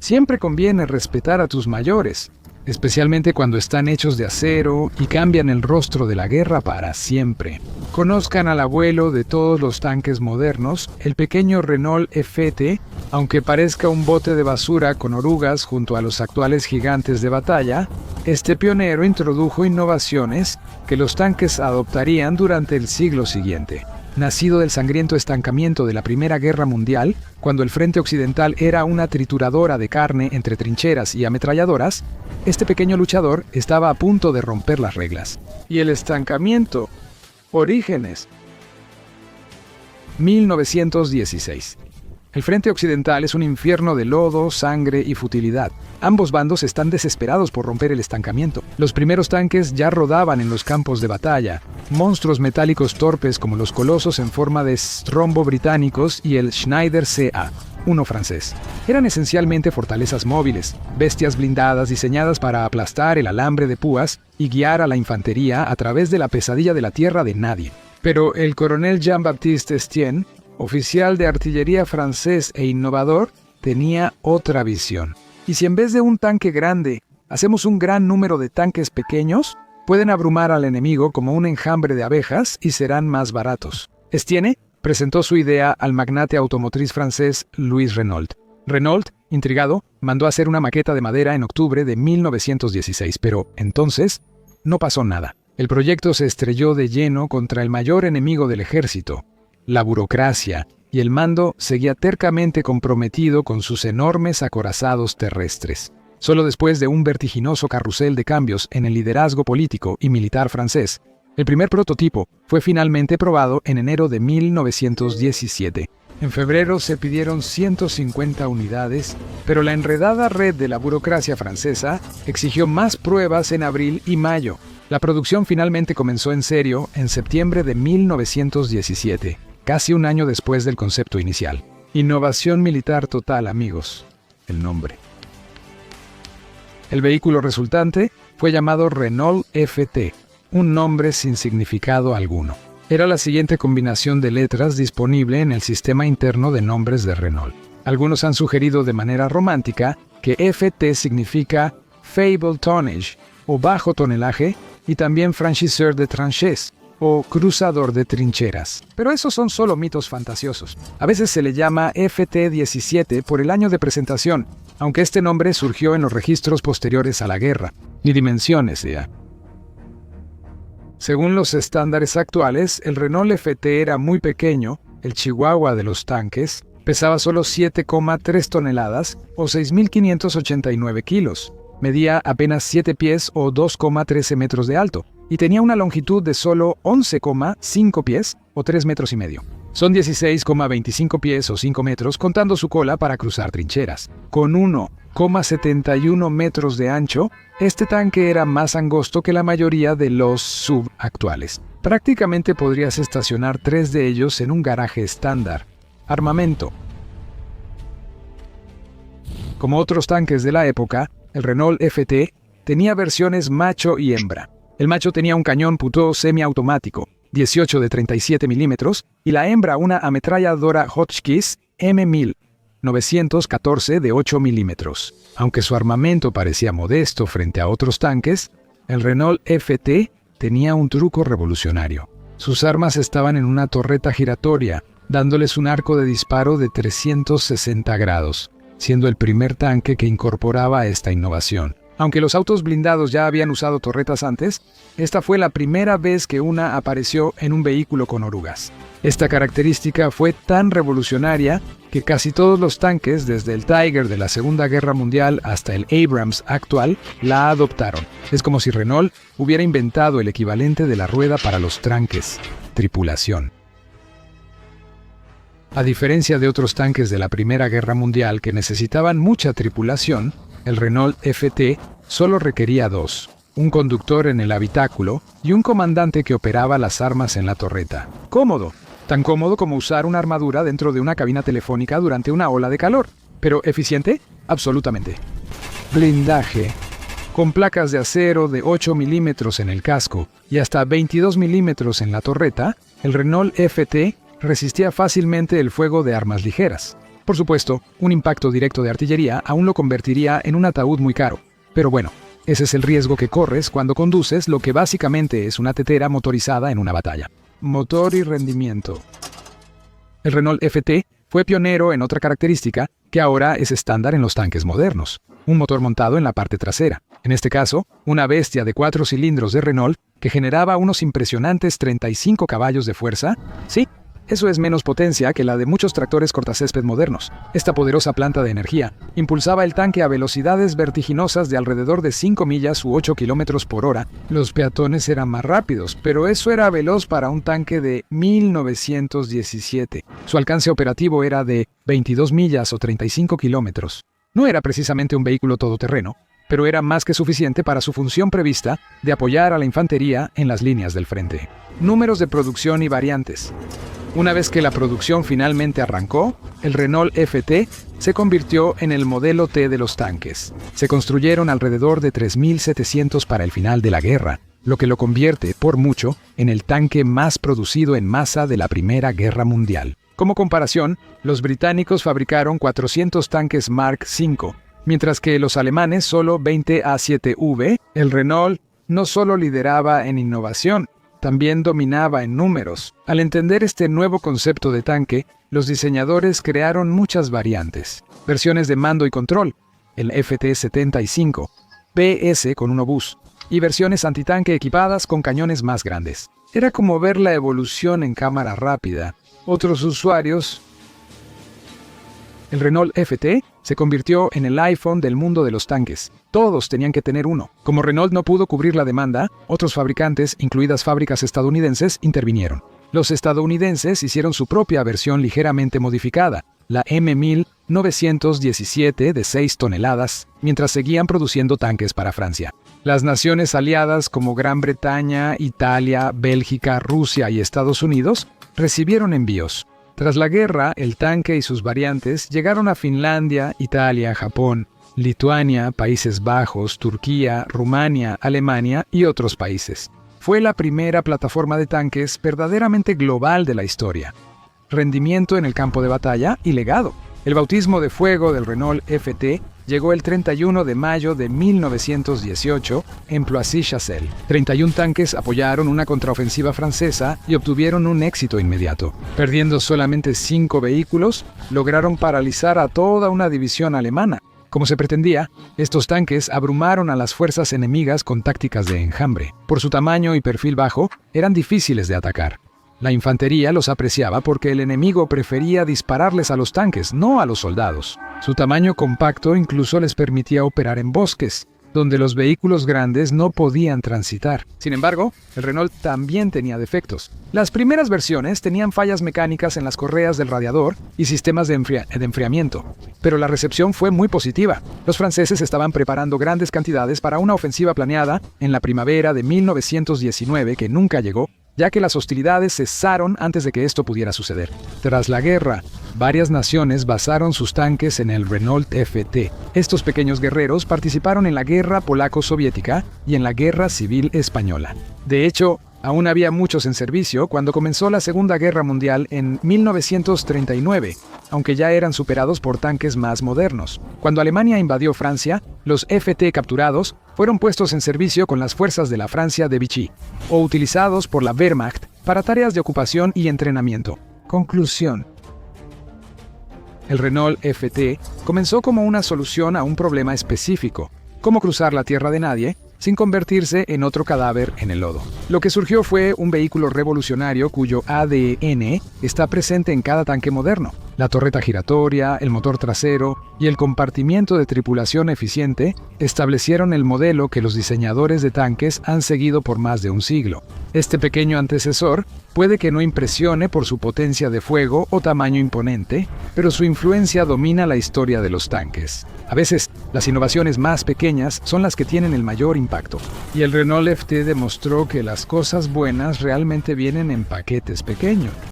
Siempre conviene respetar a tus mayores, especialmente cuando están hechos de acero y cambian el rostro de la guerra para siempre. Conozcan al abuelo de todos los tanques modernos, el pequeño Renault FT, aunque parezca un bote de basura con orugas junto a los actuales gigantes de batalla. Este pionero introdujo innovaciones que los tanques adoptarían durante el siglo siguiente. Nacido del sangriento estancamiento de la Primera Guerra Mundial, cuando el frente occidental era una trituradora de carne entre trincheras y ametralladoras, este pequeño luchador estaba a punto de romper las reglas. Y el estancamiento. Orígenes. 1916. El frente occidental es un infierno de lodo, sangre y futilidad. Ambos bandos están desesperados por romper el estancamiento. Los primeros tanques ya rodaban en los campos de batalla. Monstruos metálicos torpes como los colosos en forma de rombo británicos y el Schneider CA, uno francés. Eran esencialmente fortalezas móviles, bestias blindadas diseñadas para aplastar el alambre de púas y guiar a la infantería a través de la pesadilla de la tierra de nadie. Pero el coronel Jean-Baptiste Estienne, oficial de artillería francés e innovador, tenía otra visión. ¿Y si en vez de un tanque grande, hacemos un gran número de tanques pequeños? Pueden abrumar al enemigo como un enjambre de abejas y serán más baratos. Estienne presentó su idea al magnate automotriz francés Louis Renault. Renault, intrigado, mandó a hacer una maqueta de madera en octubre de 1916, pero entonces no pasó nada. El proyecto se estrelló de lleno contra el mayor enemigo del ejército, la burocracia, y el mando seguía tercamente comprometido con sus enormes acorazados terrestres. Solo después de un vertiginoso carrusel de cambios en el liderazgo político y militar francés, el primer prototipo fue finalmente probado en enero de 1917. En febrero se pidieron 150 unidades, pero la enredada red de la burocracia francesa exigió más pruebas en abril y mayo. La producción finalmente comenzó en serio en septiembre de 1917. Casi un año después del concepto inicial. Innovación militar total, amigos. El nombre. El vehículo resultante fue llamado Renault FT, un nombre sin significado alguno. Era la siguiente combinación de letras disponible en el sistema interno de nombres de Renault. Algunos han sugerido de manera romántica que FT significa Faible Tonnage, o bajo tonelaje, y también Franchisseur de Tranchées, o cruzador de trincheras. Pero esos son solo mitos fantasiosos. A veces se le llama FT-17 por el año de presentación, aunque este nombre surgió en los registros posteriores a la guerra. Ni dimensiones ya. Según los estándares actuales, el Renault FT era muy pequeño, el chihuahua de los tanques, pesaba solo 7,3 toneladas o 6.589 kilos. Medía apenas 7 pies o 2,13 metros de alto, y tenía una longitud de solo 11,5 pies o 3 metros y medio. Son 16,25 pies o 5 metros contando su cola para cruzar trincheras. Con 1,71 metros de ancho, este tanque era más angosto que la mayoría de los SUV actuales. Prácticamente podrías estacionar 3 de ellos en un garaje estándar. Armamento. Como otros tanques de la época, el Renault FT tenía versiones macho y hembra. El macho tenía un cañón Putó semiautomático, 18 de 37 milímetros, y la hembra una ametralladora Hotchkiss M1000, 914 de 8 milímetros. Aunque su armamento parecía modesto frente a otros tanques, el Renault FT tenía un truco revolucionario. Sus armas estaban en una torreta giratoria, dándoles un arco de disparo de 360 grados, siendo el primer tanque que incorporaba esta innovación. Aunque los autos blindados ya habían usado torretas antes, esta fue la primera vez que una apareció en un vehículo con orugas. Esta característica fue tan revolucionaria que casi todos los tanques, desde el Tiger de la Segunda Guerra Mundial hasta el Abrams actual, la adoptaron. Es como si Renault hubiera inventado el equivalente de la rueda para los tranques: tripulación. A diferencia de otros tanques de la Primera Guerra Mundial que necesitaban mucha tripulación, el Renault FT solo requería 2, un conductor en el habitáculo y un comandante que operaba las armas en la torreta. Cómodo, tan cómodo como usar una armadura dentro de una cabina telefónica durante una ola de calor. ¿Pero eficiente? Absolutamente. Blindaje. Con placas de acero de 8 milímetros en el casco y hasta 22 milímetros en la torreta, el Renault FT resistía fácilmente el fuego de armas ligeras. Por supuesto, un impacto directo de artillería aún lo convertiría en un ataúd muy caro. Pero bueno, ese es el riesgo que corres cuando conduces lo que básicamente es una tetera motorizada en una batalla. Motor y rendimiento. El Renault FT fue pionero en otra característica que ahora es estándar en los tanques modernos: un motor montado en la parte trasera. En este caso, una bestia de 4 cilindros de Renault que generaba unos impresionantes 35 caballos de fuerza. Sí, eso es menos potencia que la de muchos tractores cortacésped modernos. Esta poderosa planta de energía impulsaba el tanque a velocidades vertiginosas de alrededor de 5 millas u 8 kilómetros por hora. Los peatones eran más rápidos, pero eso era veloz para un tanque de 1917. Su alcance operativo era de 22 millas o 35 kilómetros. No era precisamente un vehículo todoterreno, pero era más que suficiente para su función prevista de apoyar a la infantería en las líneas del frente. Números de producción y variantes. Una vez que la producción finalmente arrancó, el Renault FT se convirtió en el modelo T de los tanques. Se construyeron alrededor de 3.700 para el final de la guerra, lo que lo convierte, por mucho, en el tanque más producido en masa de la Primera Guerra Mundial. Como comparación, los británicos fabricaron 400 tanques Mark V, mientras que los alemanes solo 20 A7V. El Renault no solo lideraba en innovación, también dominaba en números. Al entender este nuevo concepto de tanque, los diseñadores crearon muchas variantes. Versiones de mando y control, el FT-75, PS con un obús, y versiones antitanque equipadas con cañones más grandes. Era como ver la evolución en cámara rápida. Otros usuarios. El Renault FT se convirtió en el iPhone del mundo de los tanques. Todos tenían que tener uno. Como Renault no pudo cubrir la demanda, otros fabricantes, incluidas fábricas estadounidenses, intervinieron. Los estadounidenses hicieron su propia versión ligeramente modificada, la M1917 de 6 toneladas, mientras seguían produciendo tanques para Francia. Las naciones aliadas como Gran Bretaña, Italia, Bélgica, Rusia y Estados Unidos recibieron envíos. Tras la guerra, el tanque y sus variantes llegaron a Finlandia, Italia, Japón, Lituania, Países Bajos, Turquía, Rumania, Alemania y otros países. Fue la primera plataforma de tanques verdaderamente global de la historia. Rendimiento en el campo de batalla y legado. El bautismo de fuego del Renault FT llegó el 31 de mayo de 1918 en Poissy-Chassel. 31 tanques apoyaron una contraofensiva francesa y obtuvieron un éxito inmediato. Perdiendo solamente 5 vehículos, lograron paralizar a toda una división alemana. Como se pretendía, estos tanques abrumaron a las fuerzas enemigas con tácticas de enjambre. Por su tamaño y perfil bajo, eran difíciles de atacar. La infantería los apreciaba porque el enemigo prefería dispararles a los tanques, no a los soldados. Su tamaño compacto incluso les permitía operar en bosques, donde los vehículos grandes no podían transitar. Sin embargo, el Renault también tenía defectos. Las primeras versiones tenían fallas mecánicas en las correas del radiador y sistemas de enfriamiento, pero la recepción fue muy positiva. Los franceses estaban preparando grandes cantidades para una ofensiva planeada en la primavera de 1919 que nunca llegó, ya que las hostilidades cesaron antes de que esto pudiera suceder. Tras la guerra, varias naciones basaron sus tanques en el Renault FT. Estos pequeños guerreros participaron en la guerra polaco-soviética y en la guerra civil española. De hecho, aún había muchos en servicio cuando comenzó la Segunda Guerra Mundial en 1939, aunque ya eran superados por tanques más modernos. Cuando Alemania invadió Francia, los FT capturados fueron puestos en servicio con las fuerzas de la Francia de Vichy, o utilizados por la Wehrmacht para tareas de ocupación y entrenamiento. Conclusión. El Renault FT comenzó como una solución a un problema específico: cómo cruzar la tierra de nadie sin convertirse en otro cadáver en el lodo. Lo que surgió fue un vehículo revolucionario cuyo ADN está presente en cada tanque moderno. La torreta giratoria, el motor trasero y el compartimiento de tripulación eficiente establecieron el modelo que los diseñadores de tanques han seguido por más de un siglo. Este pequeño antecesor puede que no impresione por su potencia de fuego o tamaño imponente, pero su influencia domina la historia de los tanques. A veces, las innovaciones más pequeñas son las que tienen el mayor impacto. Y el Renault FT demostró que las cosas buenas realmente vienen en paquetes pequeños.